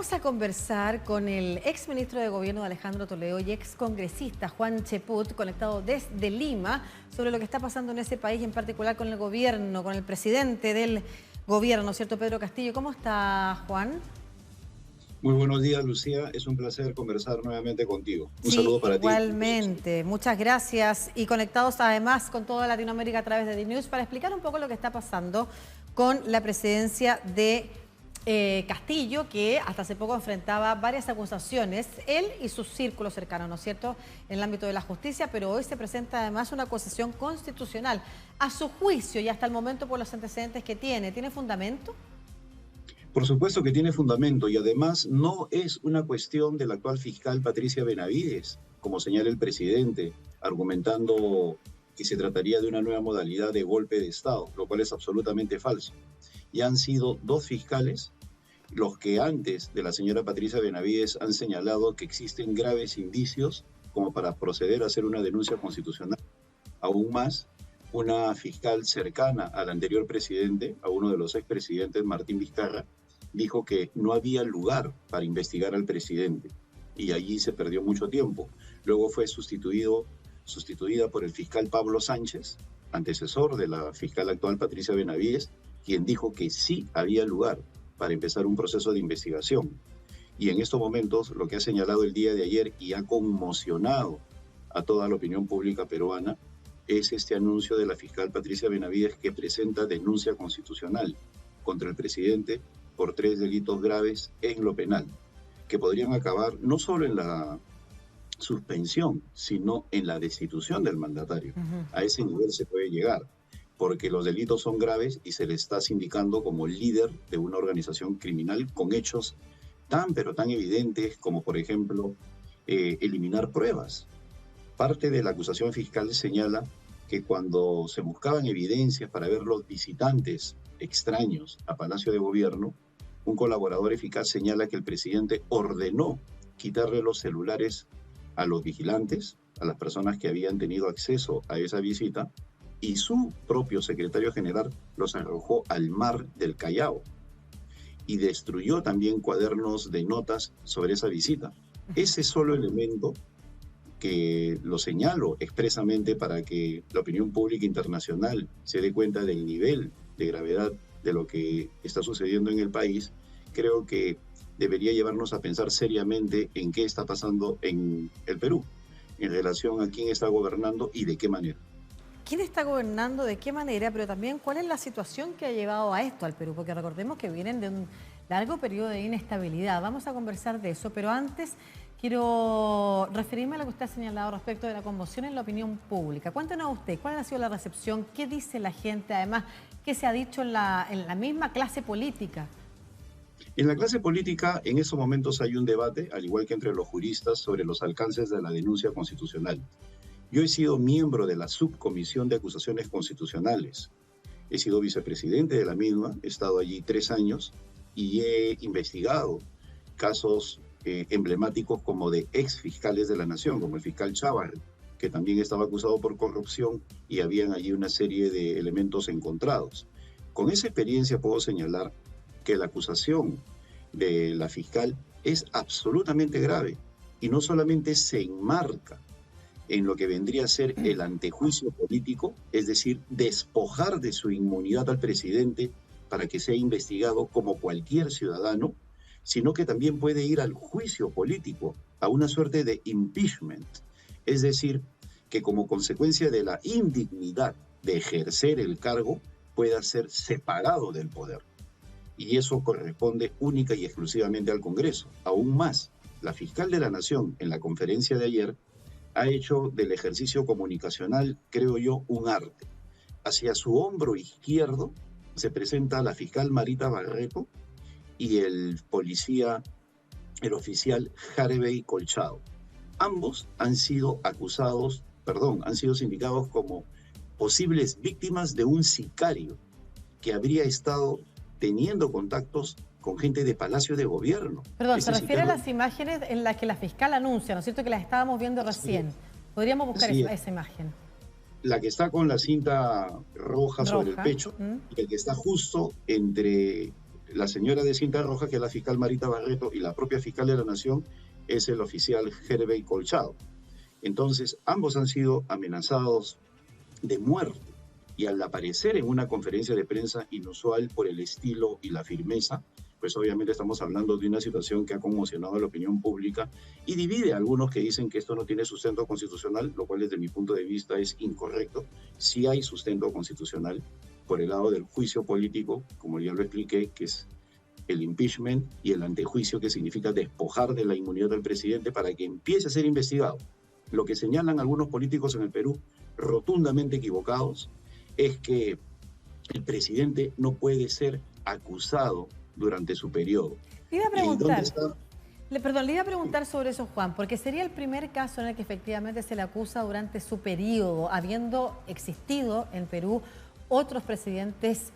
Vamos a conversar con el ex ministro de Gobierno de Alejandro Toledo y ex congresista Juan Cheput, conectado desde Lima, sobre lo que está pasando en ese país, en particular con el gobierno, con el presidente del gobierno, ¿cierto? Pedro Castillo. ¿Cómo está, Juan? Muy buenos días, Lucía. Es un placer conversar nuevamente contigo. Un Sí, saludo para ti. igualmente. Muchas gracias. Y conectados además con toda Latinoamérica a través de DNews para explicar un poco lo que está pasando con la presidencia de Castillo, que hasta hace poco enfrentaba varias acusaciones, él y su círculo cercano, ¿no es cierto?, en el ámbito de la justicia, pero hoy se presenta además una acusación constitucional. A su juicio y hasta el momento por los antecedentes que ¿tiene fundamento? Por supuesto que tiene fundamento y además no es una cuestión de la actual fiscal Patricia Benavides, como señala el presidente, argumentando que se trataría de una nueva modalidad de golpe de Estado, lo cual es absolutamente falso. Ya han sido dos fiscales los que antes de la señora Patricia Benavides han señalado que existen graves indicios como para proceder a hacer una denuncia constitucional. Aún más, una fiscal cercana al anterior presidente, a uno de los expresidentes, Martín Vizcarra, dijo que no había lugar para investigar al presidente y allí se perdió mucho tiempo. Luego fue sustituida por el fiscal Pablo Sánchez, antecesor de la fiscal actual Patricia Benavides, quien dijo que sí había lugar para empezar un proceso de investigación. Y en estos momentos, lo que ha señalado el día de ayer y ha conmocionado a toda la opinión pública peruana es este anuncio de la fiscal Patricia Benavides que presenta denuncia constitucional contra el presidente por 3 delitos graves en lo penal, que podrían acabar no solo en la suspensión, sino en la destitución del mandatario. A ese nivel se puede llegar, porque los delitos son graves y se le está sindicando como líder de una organización criminal con hechos tan pero tan evidentes como, por ejemplo, eliminar pruebas. Parte de la acusación fiscal señala que cuando se buscaban evidencias para ver los visitantes extraños a Palacio de Gobierno, un colaborador eficaz señala que el presidente ordenó quitarle los celulares a los vigilantes, a las personas que habían tenido acceso a esa visita, y su propio secretario general los arrojó al mar del Callao y destruyó también cuadernos de notas sobre esa visita. Ese solo elemento que lo señalo expresamente para que la opinión pública internacional se dé cuenta del nivel de gravedad de lo que está sucediendo en el país, creo que debería llevarnos a pensar seriamente en qué está pasando en el Perú, en relación a quién está gobernando y de qué manera. ¿Quién está gobernando, de qué manera, pero también cuál es la situación que ha llevado a esto al Perú? Porque recordemos que vienen de un largo periodo de inestabilidad. Vamos a conversar de eso, pero antes quiero referirme a lo que usted ha señalado respecto de la conmoción en la opinión pública. Cuéntenos usted, ¿cuál ha sido la recepción? ¿Qué dice la gente? Además, ¿qué se ha dicho en la misma clase política? En la clase política, en estos momentos hay un debate, al igual que entre los juristas, sobre los alcances de la denuncia constitucional. Yo he sido miembro de la subcomisión de acusaciones constitucionales. He sido vicepresidente de la misma, he estado allí 3 años y he investigado casos emblemáticos como de ex fiscales de la nación, como el fiscal Chávarri, que también estaba acusado por corrupción y habían allí una serie de elementos encontrados. Con esa experiencia puedo señalar que la acusación de la fiscal es absolutamente grave y no solamente se enmarca en lo que vendría a ser el antejuicio político, es decir, despojar de su inmunidad al presidente para que sea investigado como cualquier ciudadano, sino que también puede ir al juicio político, a una suerte de impeachment, es decir, que como consecuencia de la indignidad de ejercer el cargo, pueda ser separado del poder. Y eso corresponde única y exclusivamente al Congreso. Aún más, la fiscal de la Nación, en la conferencia de ayer, ha hecho del ejercicio comunicacional, creo yo, un arte. Hacia su hombro izquierdo se presenta la fiscal Marita Barreto y el policía, el oficial Harvey Colchado. Ambos han sido han sido sindicados como posibles víctimas de un sicario que habría estado teniendo contactos con gente de Palacio de Gobierno. Perdón, se refiere a las imágenes en las que la fiscal anuncia, ¿no es cierto?, que las estábamos viendo recién. Podríamos buscar esa imagen. La que está con la cinta roja sobre el pecho y el que está justo entre la señora de cinta roja, que es la fiscal Marita Barreto, y la propia fiscal de la Nación es el oficial Hervey Colchado. Entonces, ambos han sido amenazados de muerte. Y al aparecer en una conferencia de prensa inusual por el estilo y la firmeza, pues obviamente estamos hablando de una situación que ha conmocionado a la opinión pública y divide a algunos que dicen que esto no tiene sustento constitucional, lo cual desde mi punto de vista es incorrecto. Sí hay sustento constitucional por el lado del juicio político, como ya lo expliqué, que es el impeachment, y el antejuicio, que significa despojar de la inmunidad al presidente para que empiece a ser investigado. Lo que señalan algunos políticos en el Perú, rotundamente equivocados, es que el presidente no puede ser acusado durante su periodo. Le iba a preguntar, le iba a preguntar sobre eso, Juan, porque sería el primer caso en el que efectivamente se le acusa durante su periodo, habiendo existido en Perú otros presidentes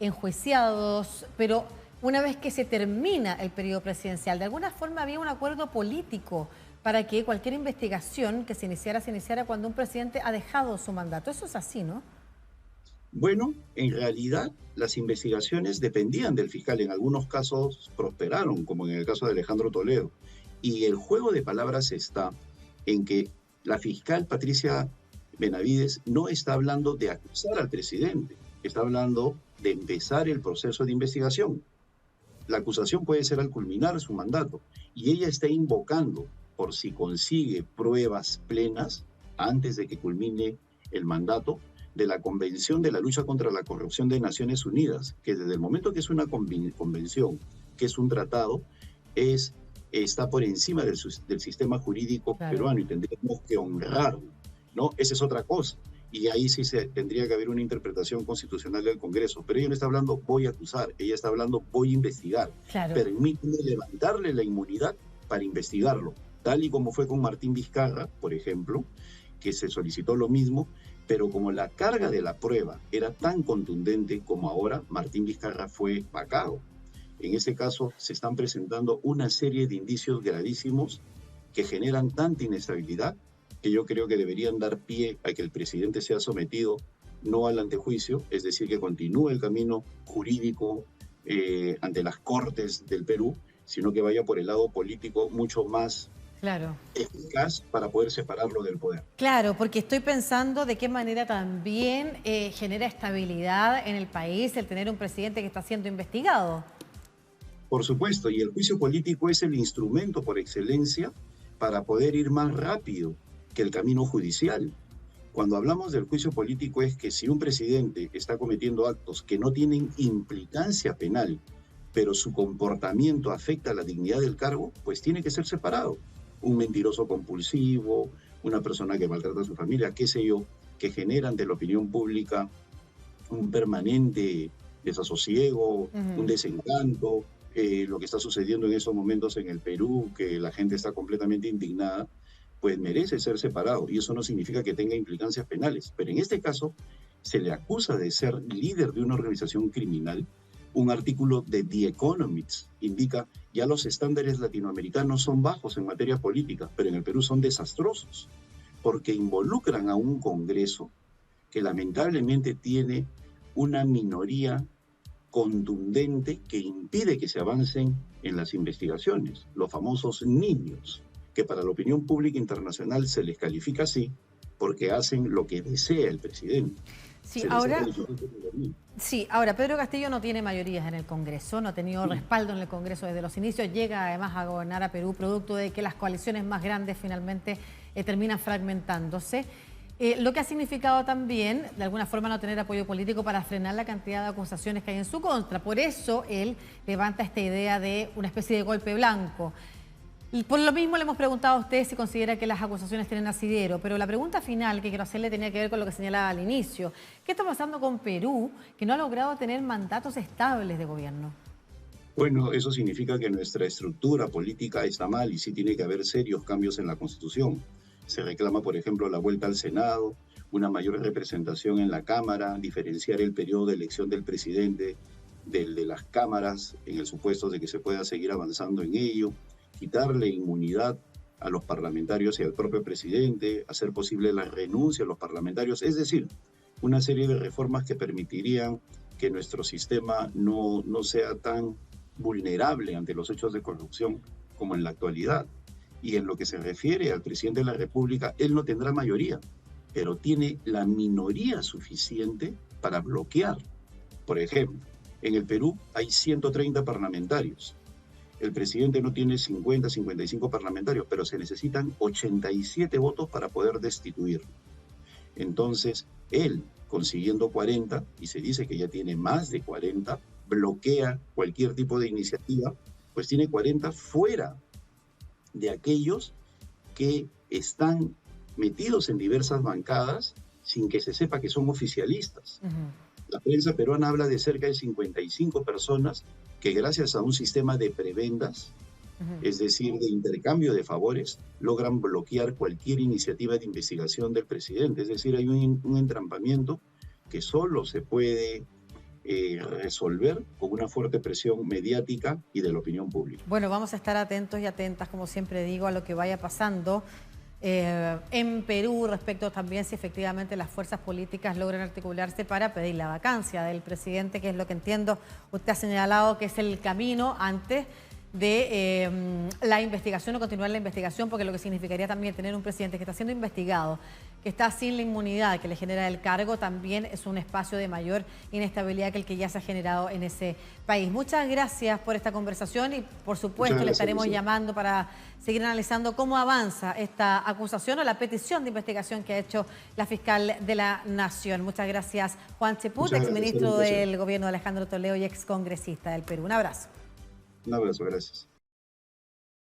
enjuiciados, pero una vez que se termina el periodo presidencial, de alguna forma había un acuerdo político para que cualquier investigación que se iniciara cuando un presidente ha dejado su mandato. Eso es así, ¿no? Bueno, en realidad las investigaciones dependían del fiscal. En algunos casos prosperaron, como en el caso de Alejandro Toledo. Y el juego de palabras está en que la fiscal Patricia Benavides no está hablando de acusar al presidente, está hablando de empezar el proceso de investigación. La acusación puede ser al culminar su mandato y ella está invocando, por si consigue pruebas plenas antes de que culmine el mandato, de la Convención de la Lucha contra la Corrupción de Naciones Unidas, que desde el momento que es una convención, que es un tratado, está por encima del sistema jurídico peruano y tendríamos que honrarlo, ¿no? Esa es otra cosa. Y ahí sí tendría que haber una interpretación constitucional del Congreso. Pero ella no está hablando voy a acusar, ella está hablando voy a investigar. Claro. Permíteme levantarle la inmunidad para investigarlo, tal y como fue con Martín Vizcarra, por ejemplo, que se solicitó lo mismo, pero como la carga de la prueba era tan contundente como ahora, Martín Vizcarra fue vacado. En este caso se están presentando una serie de indicios gravísimos que generan tanta inestabilidad que yo creo que deberían dar pie a que el presidente sea sometido no al antejuicio, es decir, que continúe el camino jurídico ante las Cortes del Perú, sino que vaya por el lado político mucho más eficaz para poder separarlo del poder. Claro, porque estoy pensando de qué manera también genera estabilidad en el país el tener un presidente que está siendo investigado. Por supuesto, y el juicio político es el instrumento por excelencia para poder ir más rápido que el camino judicial. Cuando hablamos del juicio político es que si un presidente está cometiendo actos que no tienen implicancia penal, pero su comportamiento afecta a la dignidad del cargo, pues tiene que ser separado. Un mentiroso compulsivo, una persona que maltrata a su familia, qué sé yo, que genera ante la opinión pública un permanente desasosiego, un desencanto, lo que está sucediendo en estos momentos en el Perú, que la gente está completamente indignada, pues merece ser separado. Y eso no significa que tenga implicancias penales. Pero en este caso, se le acusa de ser líder de una organización criminal. Un artículo de The Economist indica ya los estándares latinoamericanos son bajos en materia política, pero en el Perú son desastrosos, porque involucran a un Congreso que lamentablemente tiene una minoría contundente que impide que se avancen en las investigaciones, los famosos niños, que para la opinión pública internacional se les califica así porque hacen lo que desea el presidente. Sí, ahora Pedro Castillo no tiene mayorías en el Congreso, no ha tenido respaldo en el Congreso desde los inicios, llega además a gobernar a Perú producto de que las coaliciones más grandes finalmente terminan fragmentándose. Lo que ha significado también, de alguna forma, no tener apoyo político para frenar la cantidad de acusaciones que hay en su contra. Por eso él levanta esta idea de una especie de golpe blanco. Y por lo mismo le hemos preguntado a usted si considera que las acusaciones tienen asidero, pero la pregunta final que quiero hacerle tenía que ver con lo que señalaba al inicio. ¿Qué está pasando con Perú, que no ha logrado tener mandatos estables de gobierno? Bueno, eso significa que nuestra estructura política está mal y sí tiene que haber serios cambios en la Constitución. Se reclama, por ejemplo, la vuelta al Senado, una mayor representación en la Cámara, diferenciar el periodo de elección del presidente del de las cámaras, en el supuesto de que se pueda seguir avanzando en ello, quitarle inmunidad a los parlamentarios y al propio presidente, hacer posible la renuncia a los parlamentarios, es decir, una serie de reformas que permitirían que nuestro sistema no sea tan vulnerable ante los hechos de corrupción como en la actualidad. Y en lo que se refiere al presidente de la República, él no tendrá mayoría, pero tiene la minoría suficiente para bloquear. Por ejemplo, en el Perú hay 130 parlamentarios. El presidente no tiene 50, 55 parlamentarios, pero se necesitan 87 votos para poder destituirlo. Entonces, él, consiguiendo 40, y se dice que ya tiene más de 40, bloquea cualquier tipo de iniciativa, pues tiene 40 fuera de aquellos que están metidos en diversas bancadas sin que se sepa que son oficialistas. La prensa peruana habla de cerca de 55 personas que gracias a un sistema de prebendas, es decir, de intercambio de favores, logran bloquear cualquier iniciativa de investigación del presidente. Es decir, hay un entrampamiento que solo se puede resolver con una fuerte presión mediática y de la opinión pública. Bueno, vamos a estar atentos y atentas, como siempre digo, a lo que vaya pasando en Perú respecto también si efectivamente las fuerzas políticas logran articularse para pedir la vacancia del presidente, que es lo que entiendo usted ha señalado que es el camino antes de la investigación o continuar la investigación, porque lo que significaría también tener un presidente que está siendo investigado, que está sin la inmunidad que le genera el cargo, también es un espacio de mayor inestabilidad que el que ya se ha generado en ese país. Muchas gracias por esta conversación y por supuesto le estaremos llamando para seguir analizando cómo avanza esta acusación o la petición de investigación que ha hecho la fiscal de la Nación. Muchas gracias, Juan Cheput, exministro del gobierno de Alejandro Toledo y excongresista del Perú. Un abrazo. Un abrazo, gracias.